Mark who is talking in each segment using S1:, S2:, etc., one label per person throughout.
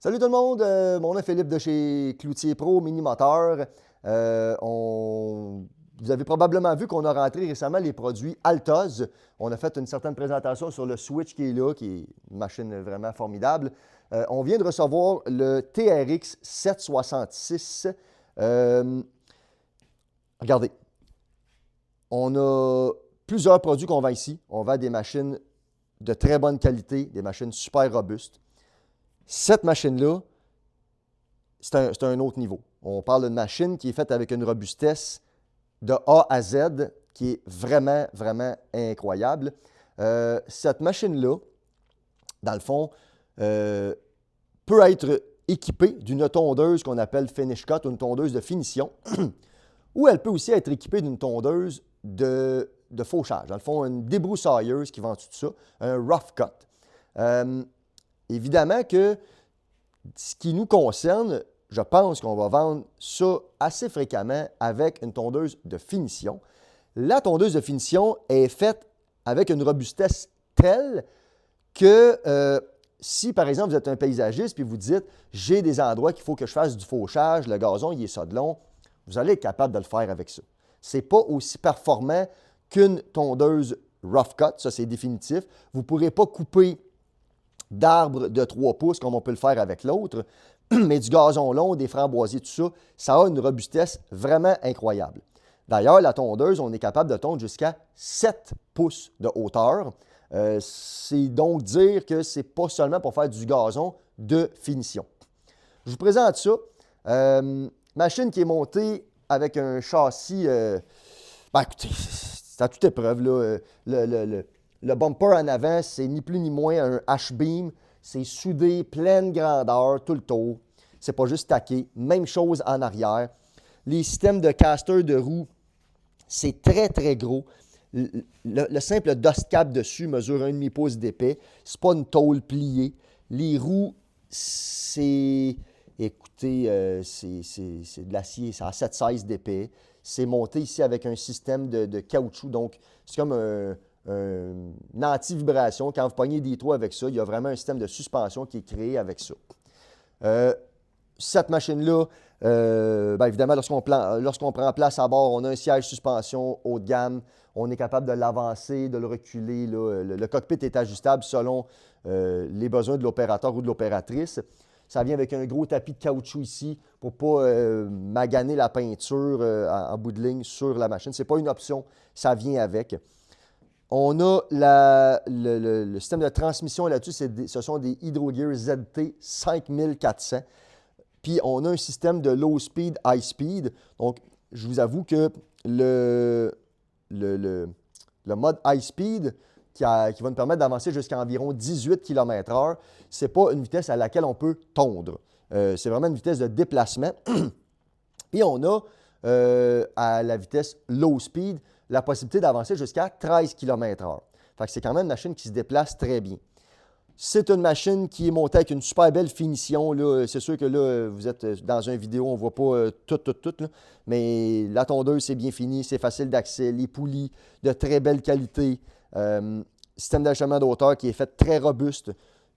S1: Salut tout le monde, mon nom est Philippe de chez Cloutier Pro Mini Moteur. Vous avez probablement vu qu'on a rentré récemment les produits Altoz. On a fait une certaine présentation sur le Switch qui est là, qui est une machine vraiment formidable. On vient de recevoir le TRX 766. Regardez, on a plusieurs produits qu'on vend ici. On vend des machines de très bonne qualité, des machines super robustes. Cette machine-là, c'est un autre niveau. On parle d'une machine qui est faite avec une robustesse de A à Z qui est vraiment, vraiment incroyable. Cette machine-là, dans le fond, peut être équipée d'une tondeuse qu'on appelle Finish Cut, une tondeuse de finition, ou elle peut aussi être équipée d'une tondeuse de fauchage. Dans le fond, une débroussailleuse qui vend tout ça, un rough cut. Évidemment que ce qui nous concerne, je pense qu'on va vendre ça assez fréquemment avec une tondeuse de finition. La tondeuse de finition est faite avec une robustesse telle que si, par exemple, vous êtes un paysagiste et vous dites « j'ai des endroits qu'il faut que je fasse du fauchage, le gazon, il est ça de long », vous allez être capable de le faire avec ça. Ce n'est pas aussi performant qu'une tondeuse rough cut, ça c'est définitif. Vous ne pourrez pas couper d'arbres de 3 pouces comme on peut le faire avec l'autre, mais du gazon long, des framboisiers, tout ça, ça a une robustesse vraiment incroyable. D'ailleurs, la tondeuse, on est capable de tondre jusqu'à 7 pouces de hauteur. C'est donc dire que ce n'est pas seulement pour faire du gazon de finition. Je vous présente ça. Machine qui est montée avec un châssis, écoutez, c'est à toute épreuve, là. Le bumper en avant, c'est ni plus ni moins un H-beam. C'est soudé, pleine grandeur, tout le tour. C'est pas juste taqué. Même chose en arrière. Les systèmes de caster de roues, c'est très, très gros. Le simple dust cap dessus mesure 1,5 pouce d'épais. C'est pas une tôle pliée. Les roues, c'est... Écoutez, c'est de l'acier, c'est à 7,16 d'épais. C'est monté ici avec un système de caoutchouc. Donc, c'est comme une anti-vibration. Quand vous pognez des trous avec ça, il y a vraiment un système de suspension qui est créé avec ça. Cette machine-là, évidemment, lorsqu'on prend place à bord, on a un siège suspension haut de gamme. On est capable de l'avancer, de le reculer. Le cockpit est ajustable selon les besoins de l'opérateur ou de l'opératrice. Ça vient avec un gros tapis de caoutchouc ici pour ne pas maganer la peinture en bout de ligne sur la machine. Ce n'est pas une option, ça vient avec. On a le système de transmission là-dessus, ce sont des Hydrogear ZT 5400. Puis on a un système de low speed, high speed. Donc, je vous avoue que le mode high speed qui va nous permettre d'avancer jusqu'à environ 18 km/h, ce n'est pas une vitesse à laquelle on peut tondre. C'est vraiment une vitesse de déplacement. Et on a, à la vitesse low speed, la possibilité d'avancer jusqu'à 13 km/h. Fait que c'est quand même une machine qui se déplace très bien. C'est une machine qui est montée avec une super belle finition. Là. C'est sûr que là, vous êtes dans une vidéo, on ne voit pas tout, là. Mais la tondeuse, c'est bien fini, c'est facile d'accès. Les poulies, de très belle qualité. Système d'acheminement de hauteur qui est fait très robuste.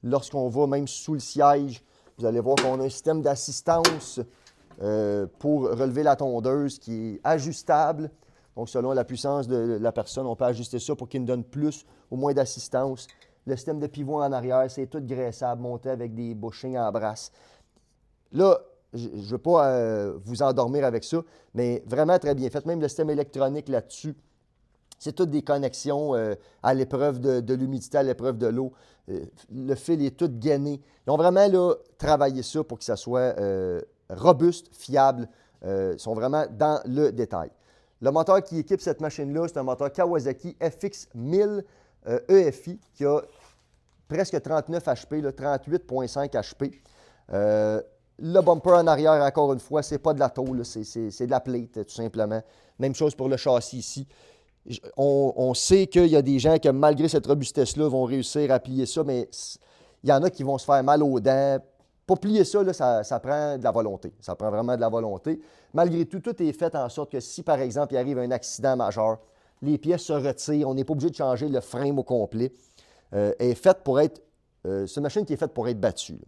S1: Lorsqu'on va même sous le siège, vous allez voir qu'on a un système d'assistance pour relever la tondeuse qui est ajustable. Donc, selon la puissance de la personne, on peut ajuster ça pour qu'il nous donne plus ou moins d'assistance. Le système de pivot en arrière, c'est tout graissable, monté avec des bushings en brasse. Là, je ne veux pas vous endormir avec ça, mais vraiment très bien fait. Même le système électronique là-dessus, c'est toutes des connexions à l'épreuve de l'humidité, à l'épreuve de l'eau. Le fil est tout gainé. Ils ont vraiment là, travaillé ça pour que ça soit robuste, fiable. Ils sont vraiment dans le détail. Le moteur qui équipe cette machine-là, c'est un moteur Kawasaki FX1000 EFI qui a presque 39 HP, 38,5 HP. Le bumper en arrière, encore une fois, ce n'est pas de la tôle, c'est de la plate, tout simplement. Même chose pour le châssis ici. On sait qu'il y a des gens qui, malgré cette robustesse-là, vont réussir à plier ça, mais il y en a qui vont se faire mal aux dents. Pour plier ça, là, ça prend de la volonté. Ça prend vraiment de la volonté. Malgré tout, tout est fait en sorte que si, par exemple, il arrive un accident majeur, les pièces se retirent, on n'est pas obligé de changer le frame au complet. C'est une machine qui est faite pour être battue.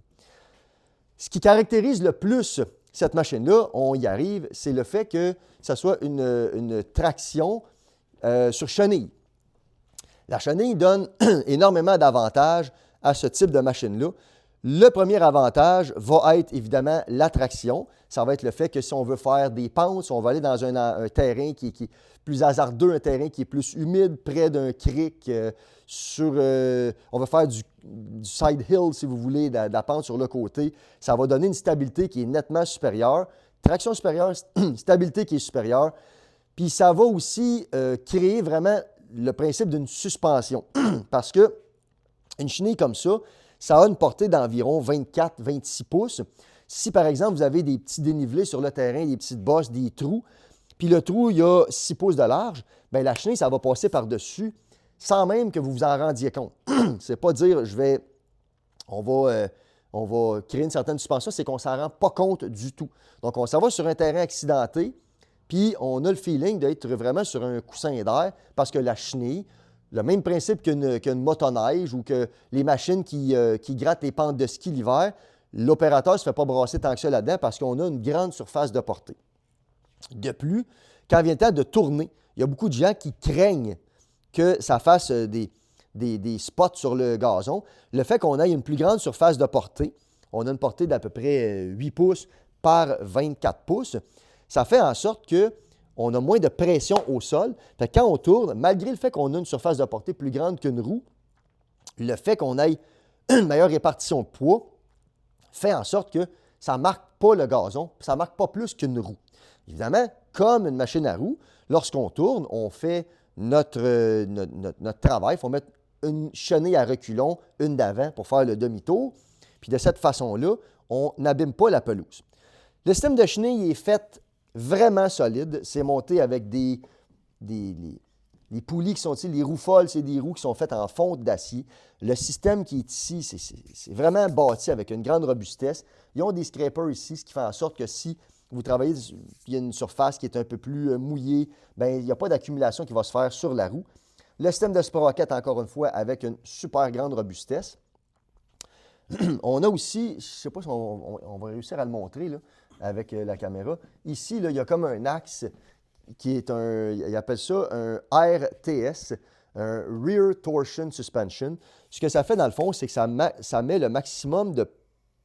S1: Ce qui caractérise le plus cette machine-là, on y arrive, c'est le fait que ça soit une traction sur chenille. La chenille donne énormément d'avantages à ce type de machine-là. Le premier avantage va être évidemment la traction. Ça va être le fait que si on veut faire des pentes, si on va aller dans un terrain qui est plus hasardeux, un terrain qui est plus humide, près d'un creek, on va faire du side hill, si vous voulez, de la pente sur le côté, ça va donner une stabilité qui est nettement supérieure. Traction supérieure, stabilité qui est supérieure. Puis ça va aussi créer vraiment le principe d'une suspension. Parce que une chenille comme ça a une portée d'environ 24-26 pouces. Si, par exemple, vous avez des petits dénivelés sur le terrain, des petites bosses, des trous, puis le trou, il y a 6 pouces de large, bien, la chenille, ça va passer par-dessus sans même que vous vous en rendiez compte. C'est pas dire, on va créer une certaine suspension, c'est qu'on ne s'en rend pas compte du tout. Donc, on s'en va sur un terrain accidenté, puis on a le feeling d'être vraiment sur un coussin d'air parce que la chenille, le même principe qu'une motoneige ou que les machines qui grattent les pentes de ski l'hiver, l'opérateur ne se fait pas brasser tant que ça là-dedans parce qu'on a une grande surface de portée. De plus, quand vient le temps de tourner, il y a beaucoup de gens qui craignent que ça fasse des spots sur le gazon. Le fait qu'on ait une plus grande surface de portée, on a une portée d'à peu près 8 pouces par 24 pouces, ça fait en sorte qu'on a moins de pression au sol. Fait que quand on tourne, malgré le fait qu'on a une surface de portée plus grande qu'une roue, le fait qu'on ait une meilleure répartition de poids fait en sorte que ça ne marque pas le gazon, ça ne marque pas plus qu'une roue. Évidemment, comme une machine à roues, lorsqu'on tourne, on fait notre travail. Il faut mettre une chenille à reculons, une d'avant pour faire le demi-tour. Puis de cette façon-là, on n'abîme pas la pelouse. Le système de chenille est fait vraiment solide. C'est monté avec les poulies qui sont ici, les roues folles, c'est des roues qui sont faites en fonte d'acier. Le système qui est ici, c'est vraiment bâti avec une grande robustesse. Ils ont des scrapers ici, ce qui fait en sorte que si vous travaillez, il y a une surface qui est un peu plus mouillée, bien, il n'y a pas d'accumulation qui va se faire sur la roue. Le système de sprocket, encore une fois, avec une super grande robustesse. On a aussi, je ne sais pas si on va réussir à le montrer là, avec la caméra. Ici, là, il y a comme un axe qui est ils appellent ça un RTS, un Rear Torsion Suspension. Ce que ça fait, dans le fond, c'est que ça met le maximum de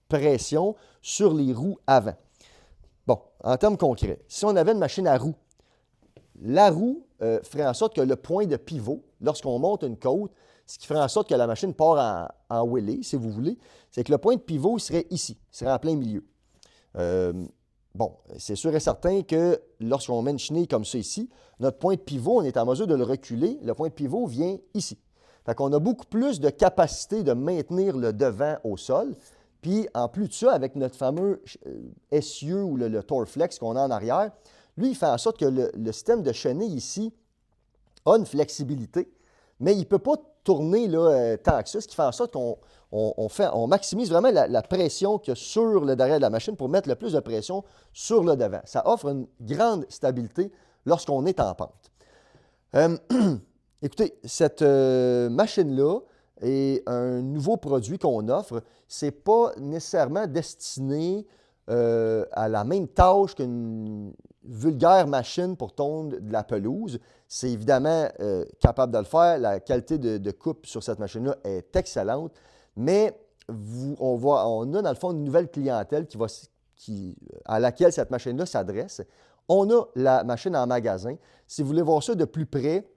S1: pression sur les roues avant. Bon, en termes concrets, si on avait une machine à roues, la roue ferait en sorte que le point de pivot, lorsqu'on monte une côte, ce qui ferait en sorte que la machine part en wheelie, si vous voulez, c'est que le point de pivot serait ici, il serait en plein milieu. Bon, c'est sûr et certain que lorsqu'on met une chenille comme ça ici, notre point de pivot, on est en mesure de le reculer. Le point de pivot vient ici. Fait qu'on a beaucoup plus de capacité de maintenir le devant au sol. Puis, en plus de ça, avec notre fameux essieu ou le Torflex qu'on a en arrière, lui, il fait en sorte que le système de chenille ici a une flexibilité, mais il ne peut pas tourner là, tant que ça, ce qui fait en sorte qu'on maximise vraiment la pression qu'il y a sur le derrière de la machine pour mettre le plus de pression sur le devant. Ça offre une grande stabilité lorsqu'on est en pente. Écoutez, cette machine-là est un nouveau produit qu'on offre. Ce n'est pas nécessairement destiné à la même tâche qu'une vulgaire machine pour tondre de la pelouse. C'est évidemment capable de le faire. La qualité de coupe sur cette machine-là est excellente, mais on a dans le fond une nouvelle clientèle à laquelle cette machine-là s'adresse. On a la machine en magasin. Si vous voulez voir ça de plus près,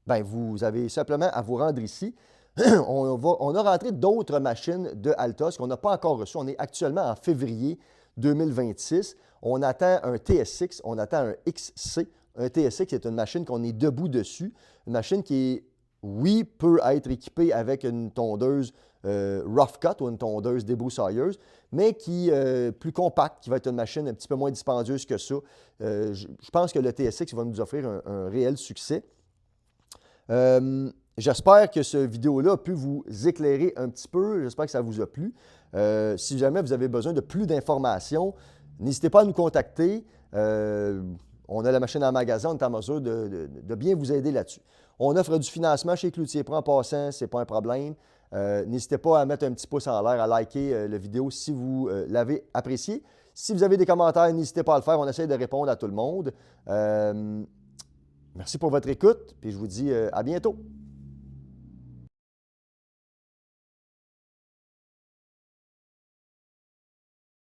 S1: bien, vous avez simplement à vous rendre ici. On a rentré d'autres machines de Altos qu'on n'a pas encore reçues. On est actuellement en février 2026. On attend un TSX, on attend un XC. Un TSX est une machine qu'on est debout dessus. Une machine qui, oui, peut être équipée avec une tondeuse rough cut ou une tondeuse débroussailleuse, mais qui est plus compacte, qui va être une machine un petit peu moins dispendieuse que ça. Je pense que le TSX va nous offrir un réel succès. J'espère que cette vidéo-là a pu vous éclairer un petit peu. J'espère que ça vous a plu. Si jamais vous avez besoin de plus d'informations, n'hésitez pas à nous contacter. On a la machine en magasin, on est en mesure de bien vous aider là-dessus. On offre du financement chez Cloutier Pro en passant, ce n'est pas un problème. N'hésitez pas à mettre un petit pouce en l'air, à liker la vidéo si vous l'avez appréciée. Si vous avez des commentaires, n'hésitez pas à le faire. On essaie de répondre à tout le monde. Merci pour votre écoute, puis je vous dis à bientôt.